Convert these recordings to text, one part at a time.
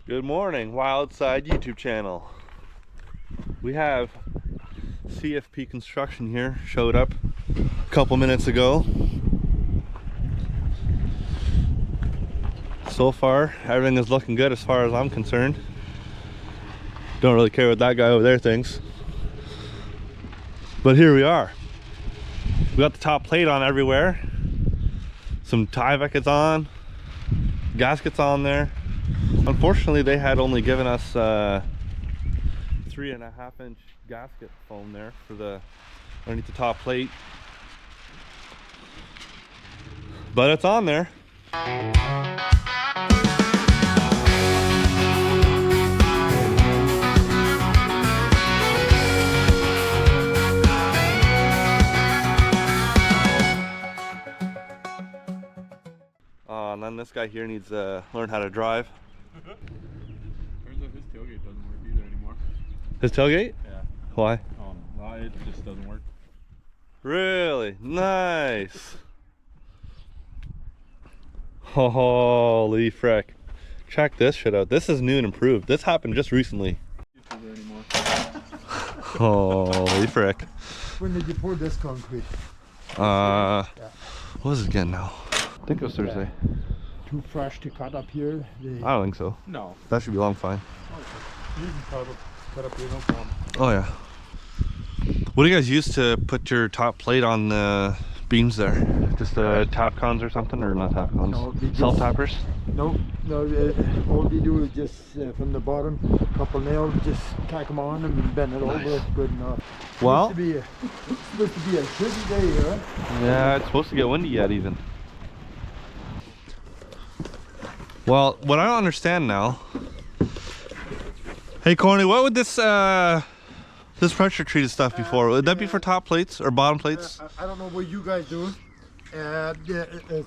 Good morning, Wild Side YouTube channel. We have CFP Construction here, showed up a couple minutes ago. So far, everything is looking good as far as I'm concerned. Don't really care what that guy over there thinks. But here we are. We got the top plate on everywhere. Some Tyvek on, gaskets on there. Unfortunately, they had only given us 3.5-inch gasket foam there for the underneath the top plate, but it's on there. And then this guy here needs to learn how to drive. Turns out his tailgate doesn't work either anymore. His tailgate? Yeah. Why? Well, it just doesn't work. Really? Nice. Holy frick. Check this shit out. This is new and improved. This happened just recently. Anymore. Holy frick. When did you pour this concrete? What was it again now? I think it was Thursday. Too fresh to cut up here? I don't think so. No. That should be long fine. You can cut up here, no problem. Oh yeah. What do you guys use to put your top plate on the beams there? Just tap cons or something, or not tap cons? No, Self tappers? No, all we do is just from the bottom, a couple nails, just tack them on and bend it over. Good enough. Well, It's supposed to be a shitty day here. Yeah, it's supposed to get windy yet even. Well, what I don't understand now. Hey Corny, what would this this pressure treated stuff be for? Would that be for top plates or bottom plates? I don't know what you guys do.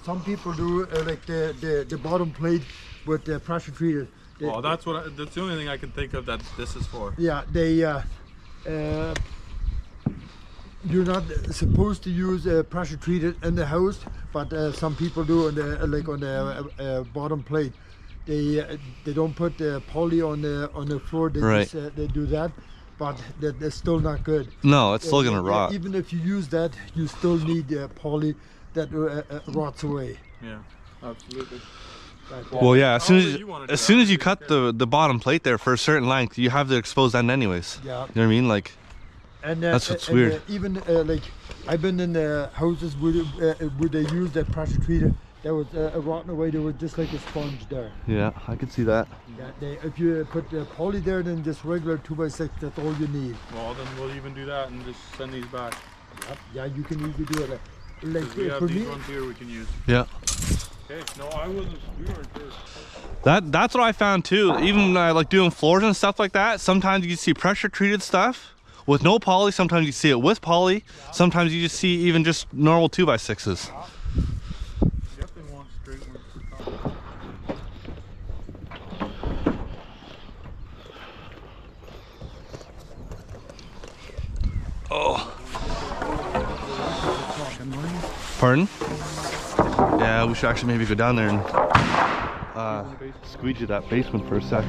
Some people do like the bottom plate with the pressure treated. Well, that's the only thing I can think of that this is for. Yeah, you're not supposed to use pressure treated in the house, but some people do on the bottom plate. They don't put the poly on the floor. They Right. just they do that, but that's still not good. No, it's still gonna rot. Even if you use that, you still need poly that rots away. Yeah, absolutely. Well, yeah. As soon as you do cut the bottom plate there for a certain length, you have to expose that end anyways. Yeah. You know what I mean? Like. And That's what's and, weird. Even like I've been in the houses where they use that pressure treated. That was rotten away. There was just like a sponge there. Yeah, I could see that. Yeah, if you put the poly there, then just regular 2x6. That's all you need. Well, then we'll even do that and just send these back. Yep. Yeah, you can easily do it. Like We have for these me, ones here we can use. Yeah. Okay. No, I wasn't. We weren't sure. That's what I found too. Even like doing floors and stuff like that. Sometimes you see pressure treated stuff with no poly. Sometimes you see it with poly. Yeah. Sometimes you just see even just normal 2x6s. Definitely want straight ones. Oh. Pardon? Yeah, we should actually maybe go down there and squeegee that basement for a sec.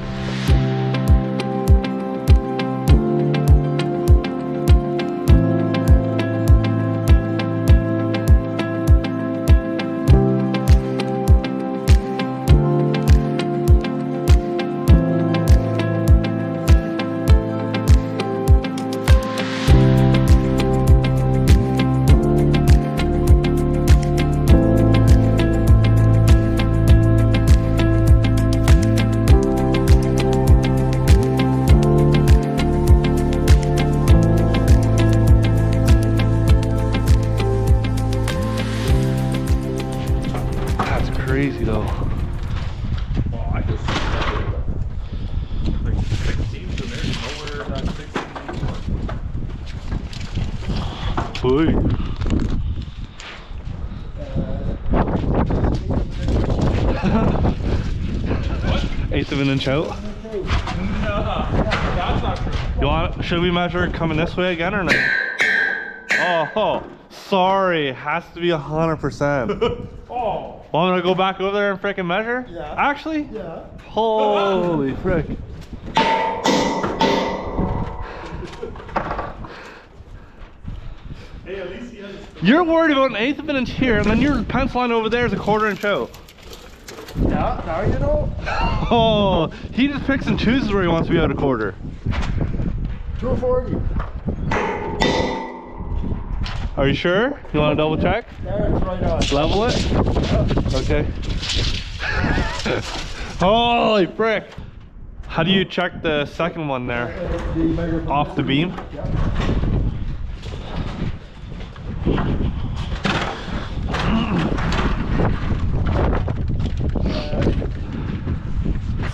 Crazy though. Well, I just like 16, so there's nowhere that 16 Boy. Eighth of an inch out. No, that's not true. You want? Should we measure it coming this way again or not? Oh, sorry. It has to be 100%. Oh. Want me to go back over there and frickin' measure? Yeah. Actually? Yeah. Holy frick. Hey, at least he has a You're worried about an eighth of an inch here, and then your pencil line over there is a quarter inch out. Yeah, now you know. Oh, he just picks and chooses where he wants to be out a quarter. 240. Are you sure? You want to double check? There, it's right on. Level it? Okay. Holy frick. How do you check the second one there? Off the beam?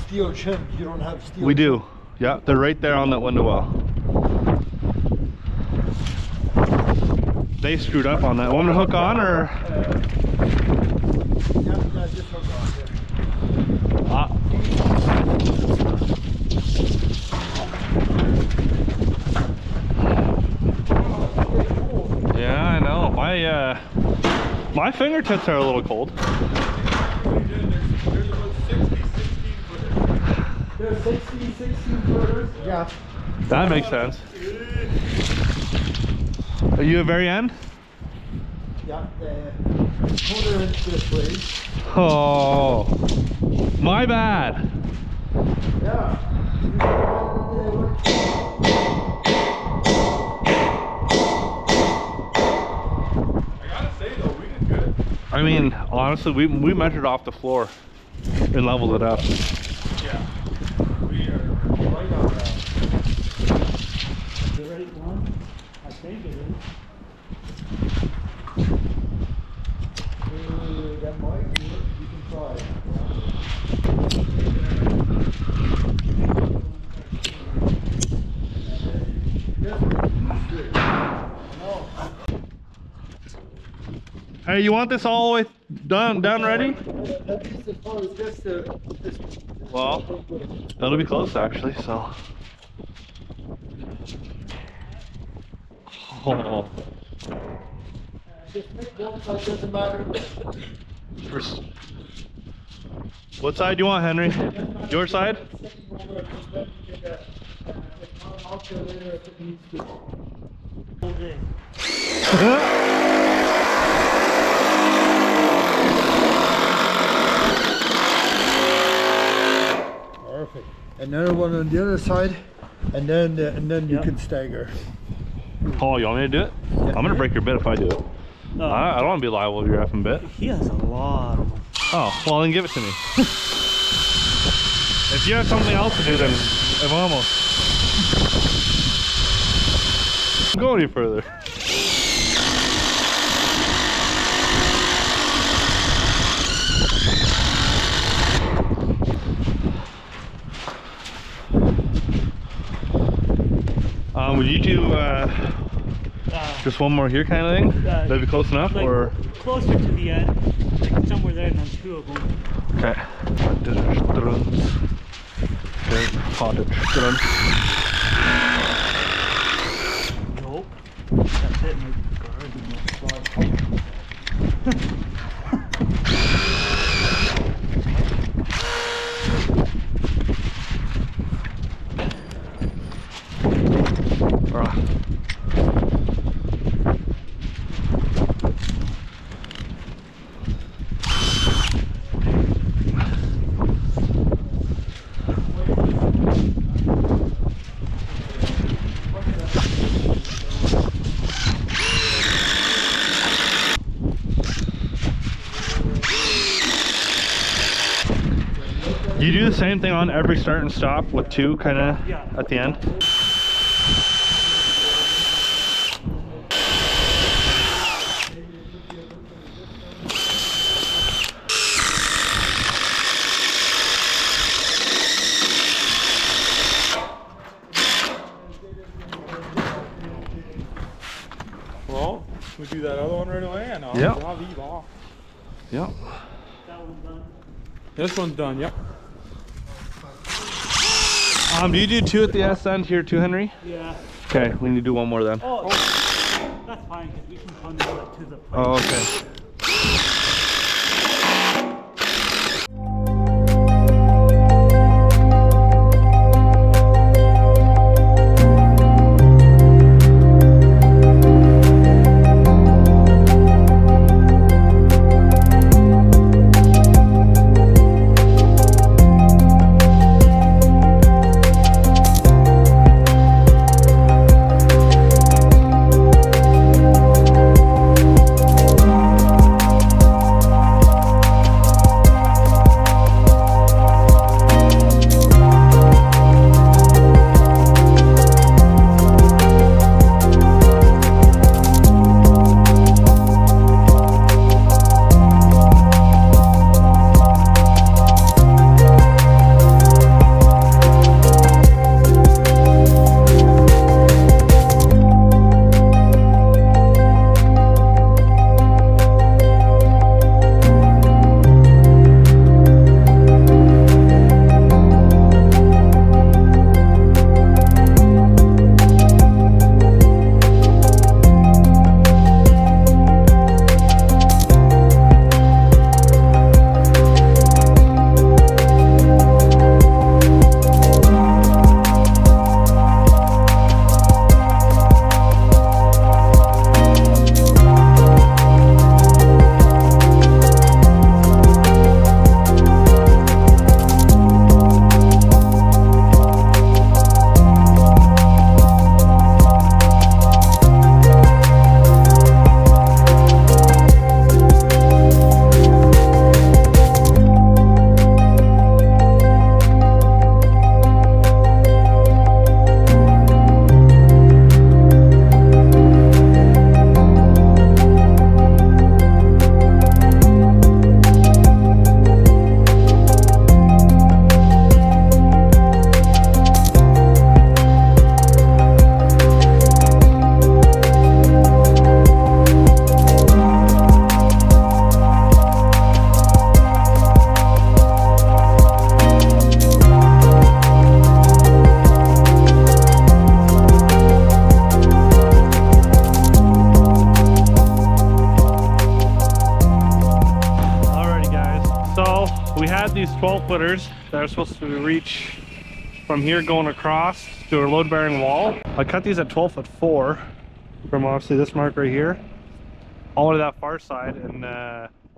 Steel chin. You don't have steel. We do. Yeah, they're right there on that window well. They screwed up on that. Want me to hook on or? Yeah, just hook on here. Yeah, I know. My fingertips are a little cold. There's 16 footers. Yeah. That makes sense. Are you at very end? Yeah, quarter inch this way. Oh, my bad. Yeah. I gotta say though, we did good. I mean, honestly, we measured off the floor and leveled it up. Yeah. We are right on that. The right one? I think it is. That might be it. You can try. Hey, you want this all the way down ready? At least as far as this. Well, that'll be close actually, so. Oh. Just make both sides, doesn't matter. First. What side do you want, Henry? Your side? Perfect. Another one on the other side, and then you can stagger. Paul, you want me to do it? I'm gonna break your bit if I do it. I don't want to be liable if you're effing bit. He has a lot of them. Oh, well then give it to me. If you have something else to do, then I'm almost. Don't go any further. Would you do just one more here kind of thing? That'd be close enough, Like or? closer to the end, like somewhere there, and then two of them. Okay. Okay, potted strun. Nope. That's it, maybe. You do the same thing on every start and stop with two kind of at the end? Well, we do that other one right away, and I'll Yep. draw Eve off. Yep. That one's done. This one's done, yep. Do you do two at the S end here too, Henry? Yeah. Okay, we need to do one more then. Oh, that's fine, because we can conduit it to the plate. Oh, okay. we had these 12 footers that are supposed to reach from here going across to a load bearing wall. I cut these at 12'4" from obviously this mark right here all to that far side, and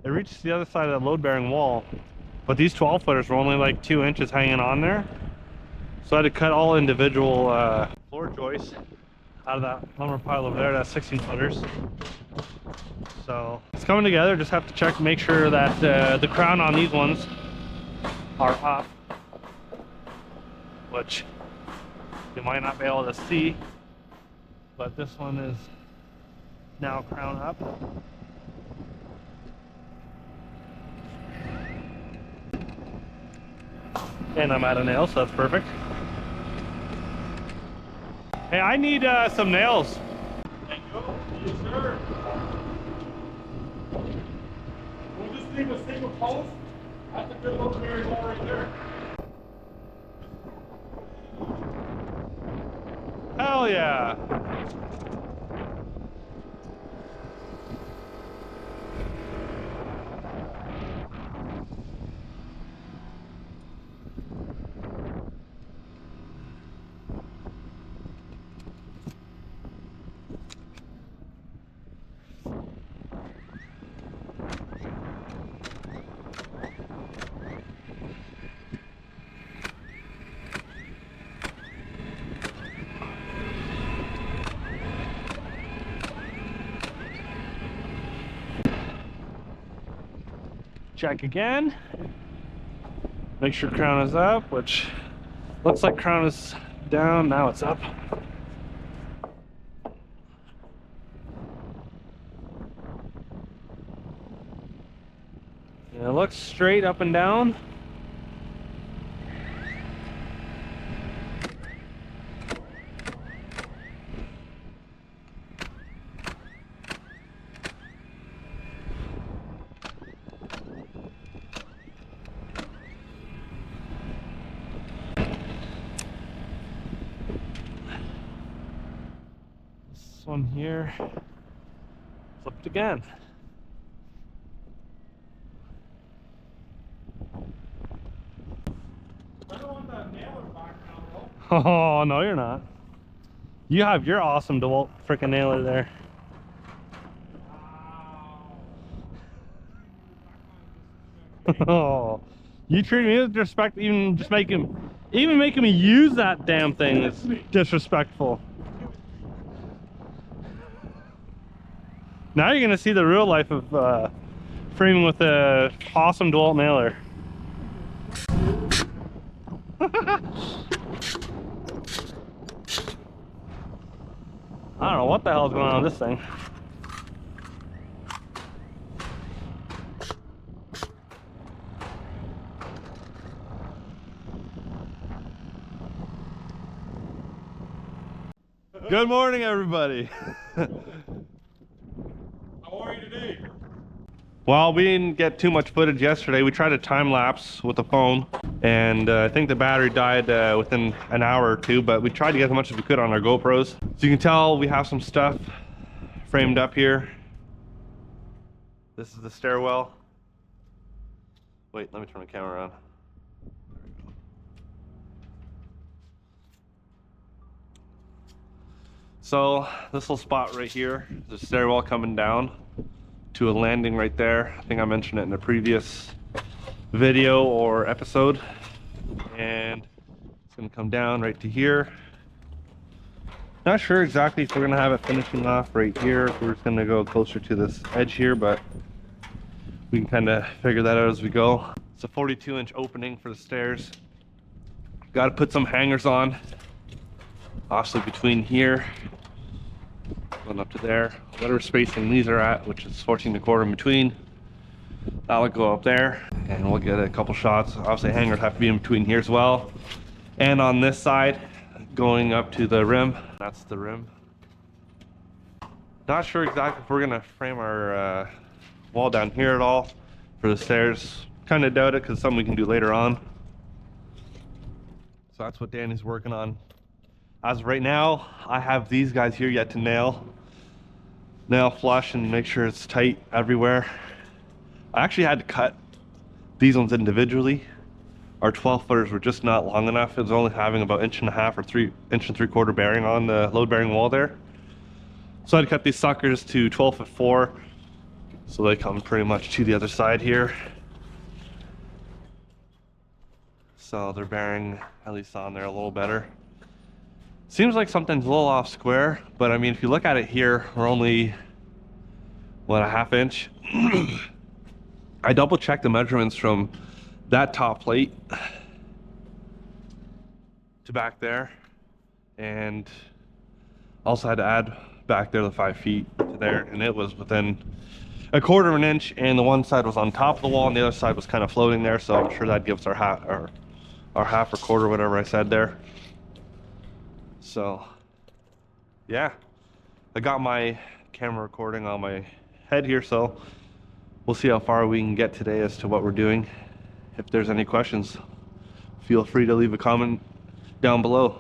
it reaches the other side of the load bearing wall. But these 12 footers were only like 2 inches hanging on there. So I had to cut all individual floor joists out of that lumber pile over there. That's 16 footers. So it's coming together. Just have to check, make sure that the crown on these ones are up, which you might not be able to see, but this one is now crown up. And I'm out of nails, so that's perfect. Hey, I need some nails. Thank you. Yes, sir. We'll just leave a single post. That's a good little very wall right there. Hell yeah. Check again. Make sure crown is up, which looks like crown is down. Now it's up. And it looks straight up and down. This one here flipped again. I don't want that nailer back now, though. Oh, no, you're not. You have your awesome DeWalt freaking nailer there. Oh, you treat me with disrespect, even just making me use that damn thing is disrespectful. Now you're gonna see the real life of framing with a awesome DeWalt nailer. I don't know what the hell's going on with this thing. Good morning, everybody. How are you today? Well, we didn't get too much footage yesterday. We tried a time lapse with the phone, and I think the battery died within an hour or two, but we tried to get as much as we could on our GoPros. So you can tell we have some stuff framed up here. This is the stairwell. Wait, let me turn my camera on. So this little spot right here, the stairwell coming down to a landing right there. I think I mentioned it in a previous video or episode. And it's gonna come down right to here. Not sure exactly if we're gonna have it finishing off right here, if we're just gonna go closer to this edge here, but we can kind of figure that out as we go. It's a 42-inch opening for the stairs. Got to put some hangers on, obviously between here going up to there, whatever spacing these are at, which is 14¼ in between. That'll go up there, and we'll get a couple shots. Obviously hangers have to be in between here as well, and on this side going up to the rim. That's the rim. Not sure exactly if we're gonna frame our wall down here at all for the stairs. Kind of doubt it, because something we can do later on. So that's what Danny's working on. As of right now, I have these guys here yet to nail flush and make sure it's tight everywhere. I actually had to cut these ones individually. Our 12 footers were just not long enough. It was only having about 1.5 or 3.75 inch bearing on the load bearing wall there. So I'd cut these suckers to 12 foot 4. So they come pretty much to the other side here. So they're bearing at least on there a little better. Seems like something's a little off square, but I mean, if you look at it here, we're only, what, a 1/2 inch? I double checked the measurements from that top plate to back there, and also had to add back there the 5 feet to there, and it was within 1/4 inch, and the one side was on top of the wall and the other side was kind of floating there, so I'm sure that gives our half or quarter, whatever I said there. So yeah, I got my camera recording on my head here, so we'll see how far we can get today as to what we're doing. If there's any questions, feel free to leave a comment down below.